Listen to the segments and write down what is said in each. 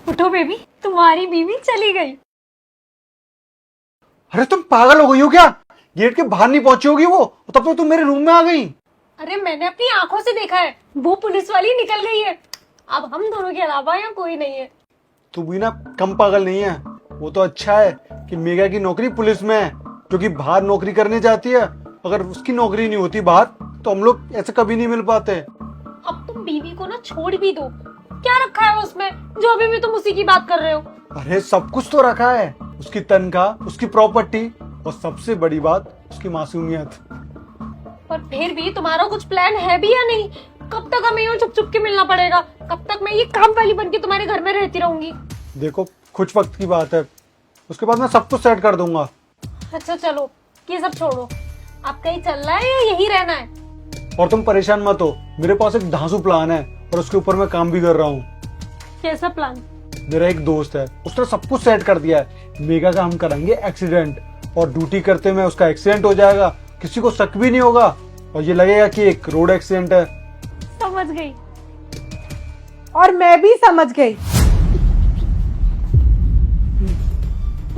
उठो बेबी, तुम्हारी बीवी चली गई। अरे तुम पागल हो गई हो क्या? गेट के बाहर नहीं पहुंची होगी वो, तब तो तुम मेरे रूम में आ गई। अरे मैंने अपनी आंखों से देखा है, वो पुलिस वाली निकल गई है। अब हम दोनों के अलावा यहाँ कोई नहीं है। तू भी ना कम पागल नहीं है। वो तो अच्छा है कि मेघा की नौकरी पुलिस में है, जो कि बाहर नौकरी करने जाती है। अगर उसकी नौकरी नहीं होती बाहर तो हम लोग ऐसे कभी नहीं मिल पाते। अब तुम बीवी को ना छोड़ भी दो, क्या रखा है उसमें जो अभी भी तुम उसी की बात कर रहे हो? अरे सब कुछ तो रखा है, उसकी तनख्वाह, उसकी प्रॉपर्टी और सबसे बड़ी बात उसकी मासूमियत। पर फिर भी तुम्हारा कुछ प्लान है भी या नहीं? कब तक हमें यूं चुप चुप के मिलना पड़ेगा? कब तक मैं ये काम वाली बन के तुम्हारे घर में रहती रहूंगी? देखो कुछ वक्त की बात है, उसके बाद मैं सब कुछ सेट कर दूंगा। अच्छा चलो, ये सब छोड़ो, आप कहीं चलना है या यही रहना है? और तुम परेशान मत हो, मेरे पास एक धांसू प्लान है और उसके ऊपर मैं काम भी कर रहा हूँ। कैसा प्लान? मेरा एक दोस्त है, उसने सब कुछ सेट कर दिया है। मेघा का हम कराएंगे एक्सीडेंट और ड्यूटी करते में उसका एक्सीडेंट हो जाएगा, किसी को शक भी नहीं होगा और ये लगेगा कि एक रोड एक्सीडेंट है। समझ गई। और मैं भी समझ गई।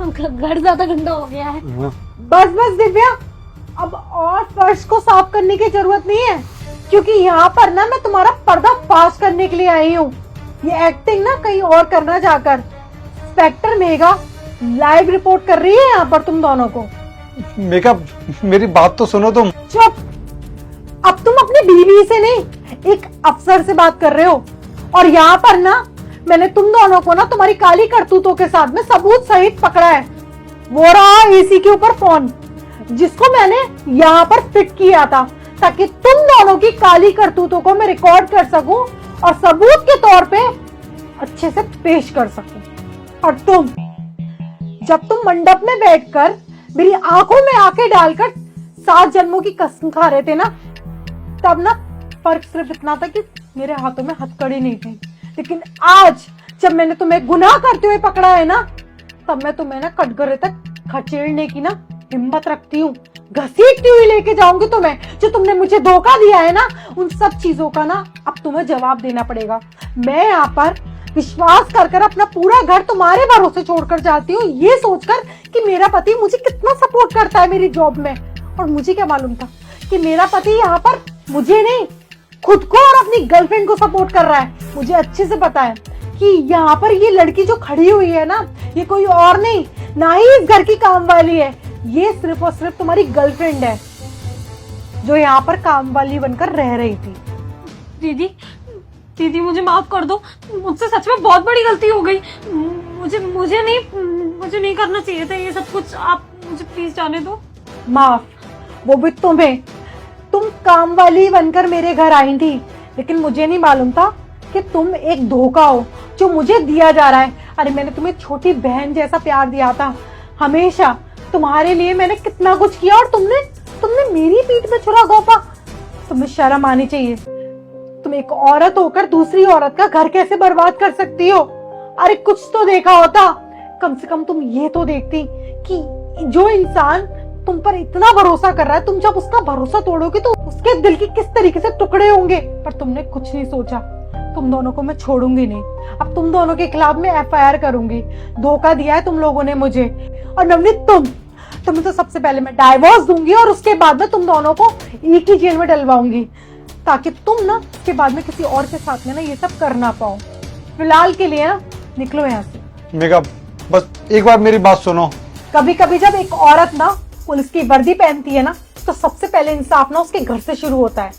घर ज्यादा गंदा हो गया है। बस बस दिव्या, अब और फर्श को साफ करने की जरूरत नहीं है, क्योंकि यहाँ पर ना मैं तुम्हारा पर्दा फाश करने के लिए आई हूँ। ये एक्टिंग ना कहीं और करना जाकर। इंस्पेक्टर मेघा लाइव रिपोर्ट कर रही है यहाँ पर तुम दोनों को। मेघा मेरी बात तो सुनो तुम। चुप। अब तुम अपनी बीवी से नहीं, एक अफसर से बात कर रहे हो। और यहाँ पर ना मैंने तुम दोनों को ना तुम्हारी काली करतूतों के साथ में सबूत सहित पकड़ा है। वो रहा एसी के ऊपर फोन, जिसको मैंने यहाँ पर फिट किया था ताकि तुम दोनों की काली करतूतों को मैं रिकॉर्ड कर सकूं और सबूत के तौर पे अच्छे से पेश कर सकूं। और तुम, जब तुम मंडप में बैठकर मेरी आंखों में आंखें डालकर 7 जन्मों की कसम खा रहे थे ना, तब ना फर्क सिर्फ इतना था कि मेरे हाथों में हथकड़ी नहीं थी। लेकिन आज जब मैंने तुम्हें गुनाह करते हुए पकड़ा है ना, तब मैं तुम्हें ना कटघरे तक खचेड़ने की ना हिम्मत रखती हूँ। घसीटती हुई लेके जाऊंगी तुम्हें। जो तुमने मुझे धोखा दिया है ना, उन सब चीजों का ना अब तुम्हें जवाब देना पड़ेगा। मैं यहाँ पर विश्वास कर कर अपना पूरा घर तुम्हारे भरोसे छोड़कर जाती हूँ, ये सोचकर कि मेरा पति मुझे कितना सपोर्ट करता है मेरी जॉब में। और मुझे क्या मालूम था कि मेरा पति यहाँ पर मुझे नहीं, खुद को और अपनी गर्लफ्रेंड को सपोर्ट कर रहा है। मुझे अच्छे से पता है कि यहाँ पर ये लड़की जो खड़ी हुई है ना, ये कोई और नहीं, ना ही इस घर की काम वाली है। ये सिर्फ और सिर्फ तुम्हारी गर्लफ्रेंड है, जो यहाँ पर काम वाली बनकर रह रही थी। दीदी, दीदी मुझे माफ कर दो, मुझसे सच में बहुत बड़ी गलती हो गई। मुझे नहीं करना चाहिए था ये सब कुछ। आप मुझे प्लीज जाने दो। माफ? वो भी तुम्हें? तुम काम वाली बनकर मेरे घर आई थी, लेकिन मुझे नहीं मालूम था कि तुम एक धोखा हो जो मुझे दिया जा रहा है। अरे मैंने तुम्हें छोटी बहन जैसा प्यार दिया था हमेशा। तुम्हारे लिए मैंने कितना कुछ किया और तुमने मेरी पीठ पे छुरा घोंपा। तुम्हें शर्म आनी चाहिए। तुम एक औरत होकर दूसरी औरत का घर कैसे बर्बाद कर सकती हो? अरे कुछ तो देखा होता, कम से कम तुम ये तो देखती कि जो इंसान तुम पर इतना भरोसा कर रहा है, तुम जब उसका भरोसा तोड़ोगे तो उसके दिल के किस तरीके से टुकड़े होंगे। पर तुमने कुछ नहीं सोचा। तुम दोनों को मैं छोड़ूंगी नहीं। अब तुम दोनों के खिलाफ मैं एफआईआर करूंगी। धोखा दिया है तुम लोगों ने मुझे। और नवनीत, तुम्हें तो सबसे पहले मैं डाइवोर्स दूंगी और उसके बाद में तुम दोनों को एक ही जेल में डलवाऊंगी, ताकि तुम ना उसके बाद में किसी और के साथ में ना ये सब कर ना पाओ। फिलहाल के लिए ना निकलो यहाँ से। मेघा बस एक बार मेरी बात सुनो। कभी कभी जब एक औरत ना पुलिस की वर्दी पहनती है ना, तो सबसे पहले इंसाफ ना उसके घर से शुरू होता है।